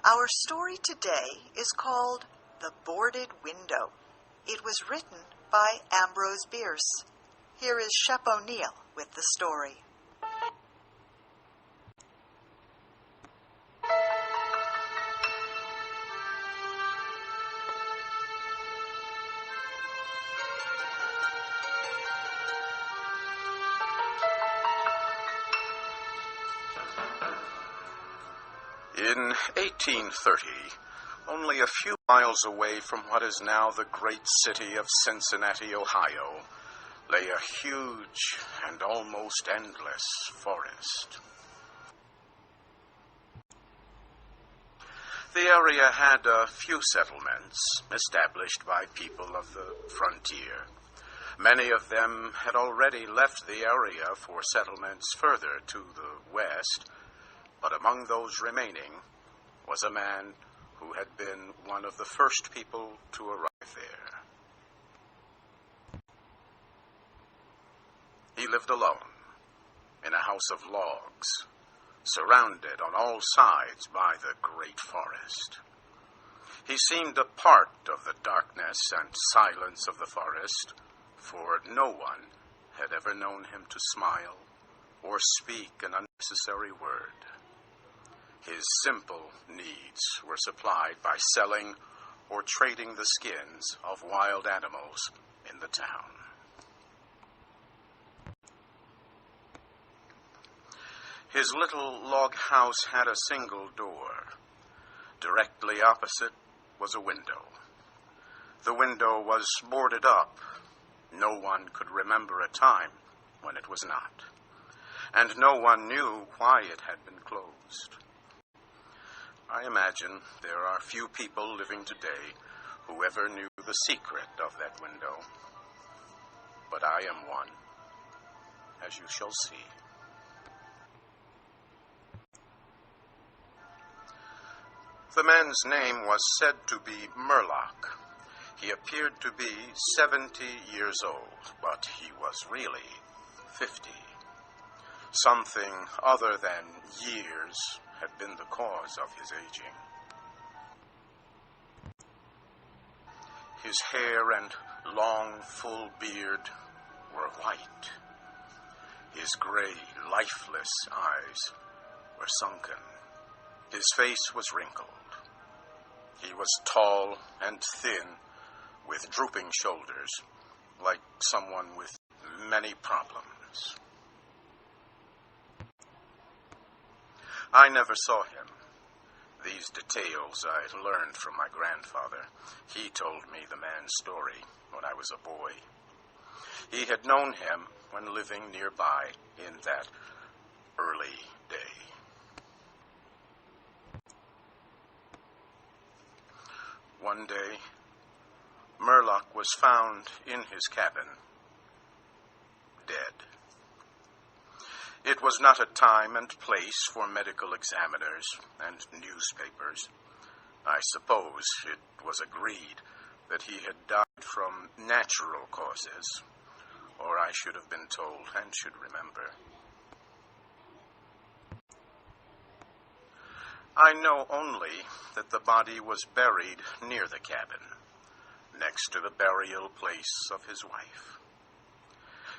Our story today is called The Boarded Window. It was written by Ambrose Bierce. Here is Shep O'Neill with the story. In 1830, only a few miles away from what is now the great city of Cincinnati, Ohio, lay a huge and almost endless forest. The area had a few settlements established by people of the frontier. Many of them had already left the area for settlements further to the west, but among those remaining was a man who had been one of the first people to arrive there. He lived alone in a house of logs, surrounded on all sides by the great forest. He seemed a part of the darkness and silence of the forest, for no one had ever known him to smile or speak an unnecessary word. His simple needs were supplied by selling or trading the skins of wild animals in the town. His little log house had a single door. Directly opposite was a window. The window was boarded up. No one could remember a time when it was not, and no one knew why it had been closed. I imagine there are few people living today who ever knew the secret of that window. But I am one, as you shall see. The man's name was said to be Murlock. He appeared to be 70 years old, but he was really 50. Something other than years had been the cause of his aging. His hair and long, full beard were white. His gray, lifeless eyes were sunken. His face was wrinkled. He was tall and thin, with drooping shoulders, like someone with many problems. I never saw him. These details I learned from my grandfather. He told me the man's story when I was a boy. He had known him when living nearby in that early day. One day, Murlock was found in his cabin, dead. It was not a time and place for medical examiners and newspapers. I suppose it was agreed that he had died from natural causes, or I should have been told and should remember. I know only that the body was buried near the cabin, next to the burial place of his wife.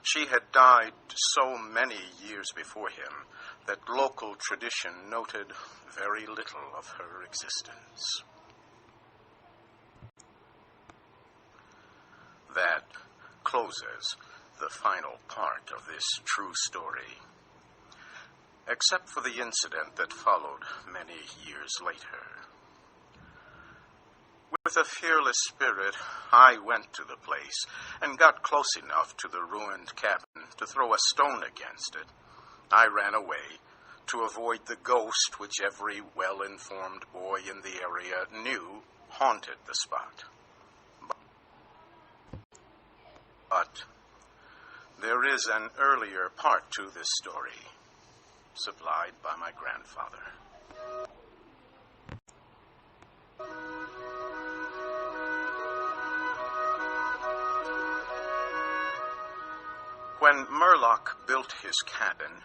She had died so many years before him that local tradition noted very little of her existence. That closes the final part of this true story, except for the incident that followed many years later. With a fearless spirit, I went to the place and got close enough to the ruined cabin to throw a stone against it. I ran away to avoid the ghost which every well-informed boy in the area knew haunted the spot. But there is an earlier part to this story, supplied by my grandfather. When Murlock built his cabin,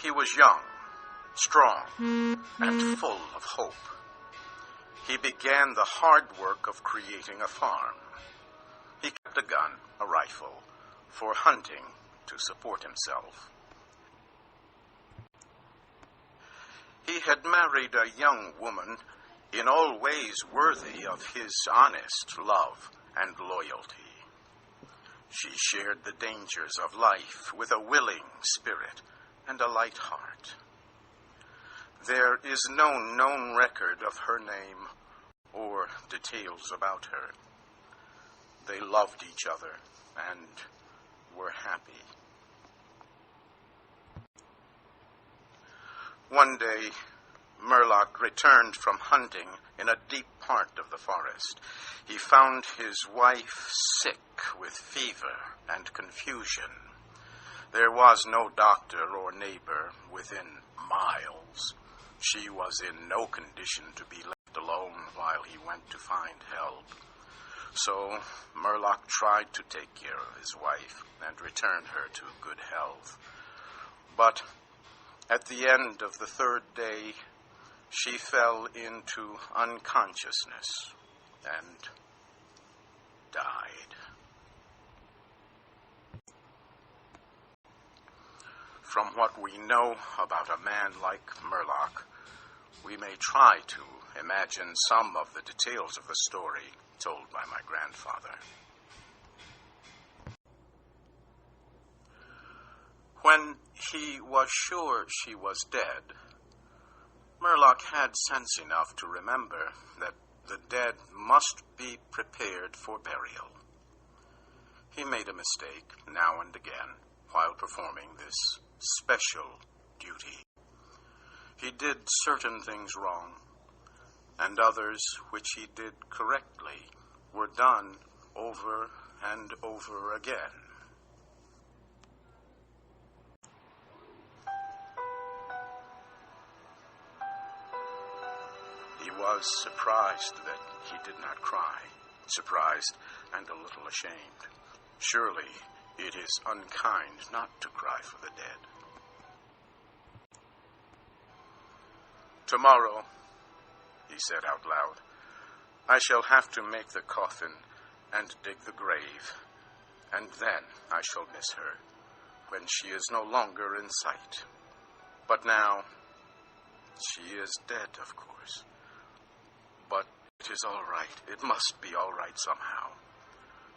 he was young, strong, and full of hope. he began the hard work of creating a farm. He kept a gun, a rifle, for hunting to support himself. He had married a young woman in all ways worthy of his honest love and loyalty. She shared the dangers of life with a willing spirit and a light heart. There is no known record of her name or details about her. They loved each other and were happy. One day, Murlock returned from hunting in a deep part of the forest. He found his wife sick with fever and confusion. There was no doctor or neighbor within miles. She was in no condition to be left alone while he went to find help. So Murlock tried to take care of his wife and return her to good health. But at the end of the third day, she fell into unconsciousness and died. From what we know about a man like Murlock, we may try to imagine some of the details of the story told by my grandfather. When he was sure she was dead, Murlock had sense enough to remember that the dead must be prepared for burial. He made a mistake now and again while performing this special duty. He did certain things wrong, and others which he did correctly were done over and over again. He was surprised that he did not cry, surprised and a little ashamed. Surely it is unkind not to cry for the dead. Tomorrow, he said out loud, I shall have to make the coffin and dig the grave, and then I shall miss her when she is no longer in sight. But now, she is dead, of course. But it is all right. It must be all right somehow.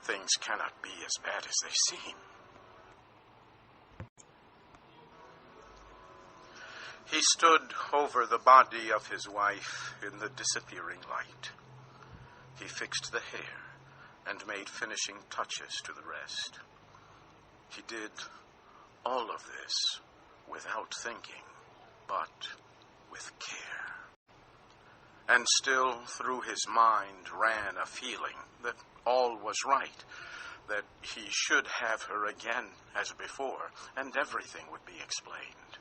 Things cannot be as bad as they seem. He stood over the body of his wife in the disappearing light. He fixed the hair and made finishing touches to the rest. He did all of this without thinking, but with care. And still through his mind ran a feeling that all was right, that he should have her again as before, and everything would be explained.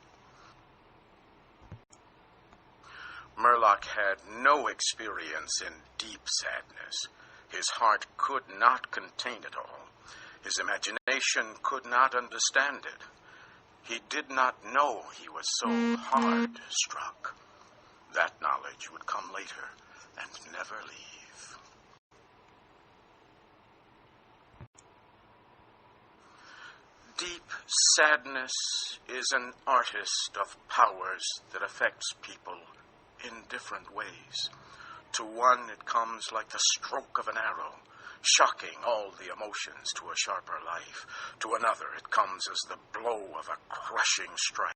Murlock had no experience in deep sadness. His heart could not contain it all. His imagination could not understand it. He did not know he was so hard struck. That knowledge would come later and never leave. Deep sadness is an artist of powers that affects people in different ways. To one, it comes like the stroke of an arrow, shocking all the emotions to a sharper life. To another, it comes as the blow of a crushing strike.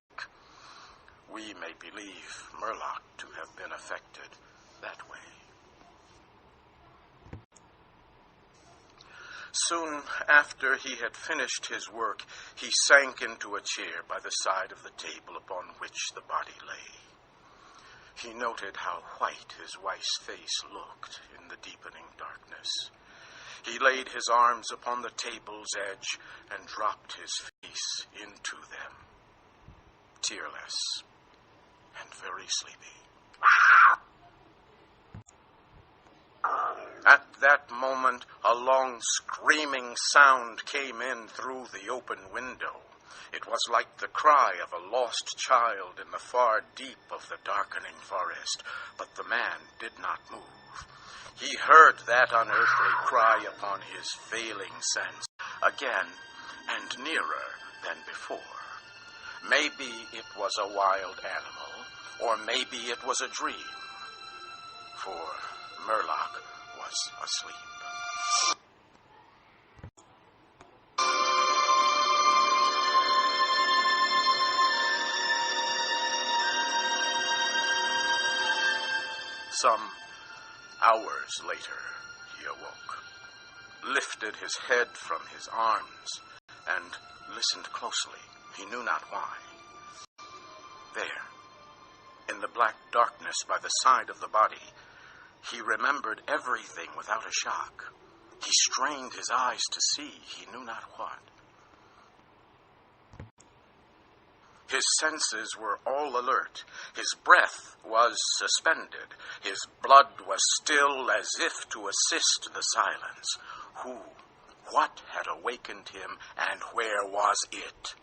We may believe Murlock to have been affected that way. Soon after he had finished his work, he sank into a chair by the side of the table upon which the body lay. He noted how white his wife's face looked in the deepening darkness. He laid his arms upon the table's edge and dropped his face into them, tearless and very sleepy. At that moment, a long screaming sound came in through the open window. It was like the cry of a lost child in the far deep of the darkening forest, but the man did not move. He heard that unearthly cry upon his failing sense, again and nearer than before. Maybe it was a wild animal, or maybe it was a dream, for Murlock was asleep. Some hours later, he awoke, lifted his head from his arms, and listened closely, he knew not why. There, in the black darkness by the side of the body, he remembered everything without a shock. He strained his eyes to see, he knew not what. His senses were all alert. His breath was suspended. His blood was still as if to assist the silence. What had awakened him, and where was it?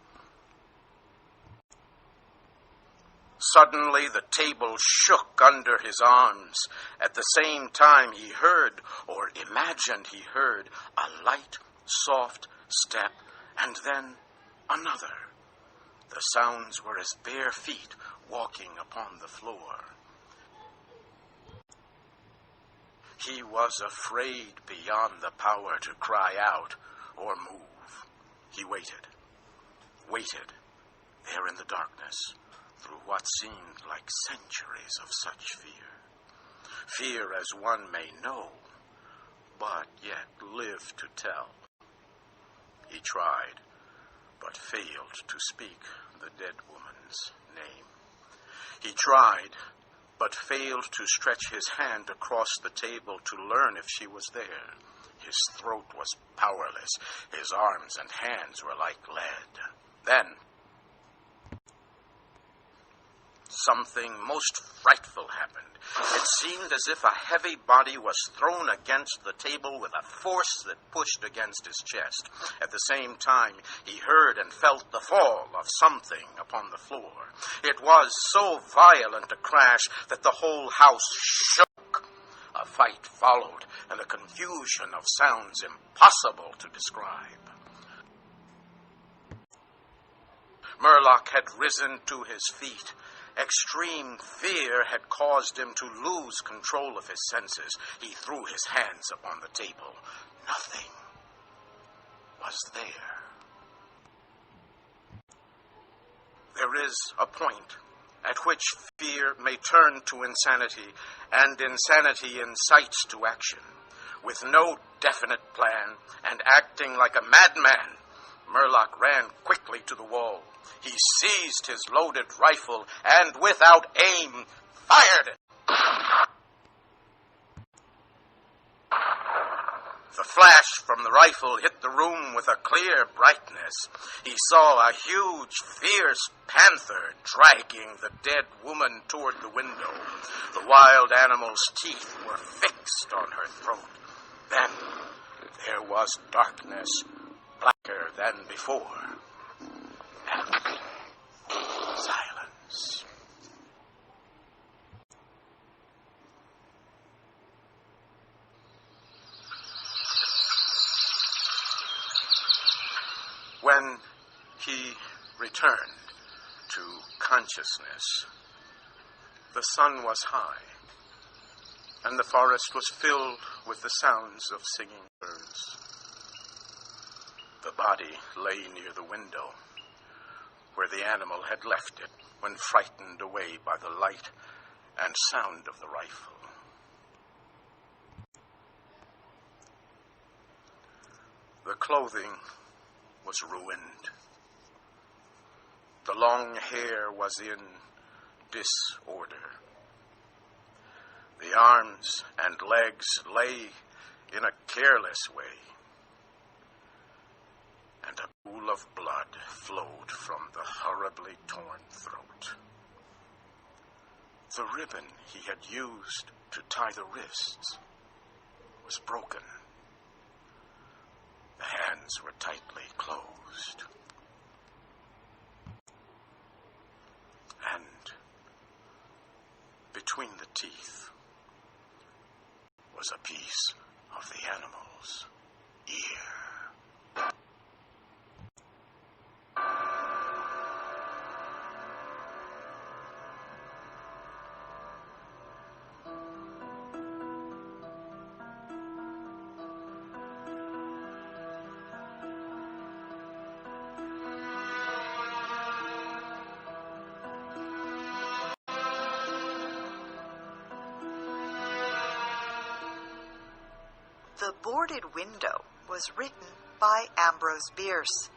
Suddenly the table shook under his arms. At the same time he heard, or imagined he heard, a light, soft step, and then another. The sounds were as bare feet walking upon the floor. He was afraid beyond the power to cry out or move. He waited, there in the darkness, through what seemed like centuries of such fear. Fear as one may know, but yet live to tell. He tried, but failed to speak the dead woman's name. He tried, but failed to stretch his hand across the table to learn if she was there. His throat was powerless. His arms and hands were like lead. Then, something most frightful happened. It seemed as if a heavy body was thrown against the table with a force that pushed against his chest. At the same time, he heard and felt the fall of something upon the floor. It was so violent a crash that the whole house shook. A fight followed, and a confusion of sounds impossible to describe. Murlock had risen to his feet. Extreme fear had caused him to lose control of his senses. He threw his hands upon the table. Nothing was there. There is a point at which fear may turn to insanity, and insanity incites to action. With no definite plan, and acting like a madman, Murlock ran quickly to the wall. He seized his loaded rifle and, without aim, fired it. The flash from the rifle hit the room with a clear brightness. He saw a huge, fierce panther dragging the dead woman toward the window. The wild animal's teeth were fixed on her throat. Then there was darkness, blacker than before, and silence. When he returned to consciousness, the sun was high, and the forest was filled with the sounds of singing birds. The body lay near the window, where the animal had left it when frightened away by the light and sound of the rifle. The clothing was ruined. The long hair was in disorder. The arms and legs lay in a careless way, and a pool of blood flowed from the horribly torn throat. The ribbon he had used to tie the wrists was broken. The hands were tightly closed. And between the teeth was a piece of the animal's ear. The Boarded Window was written by Ambrose Bierce.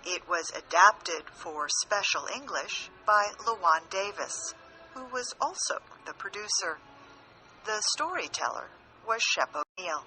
It was adapted for Special English by Lawan Davis, who was also the producer. The storyteller was Shep O'Neill.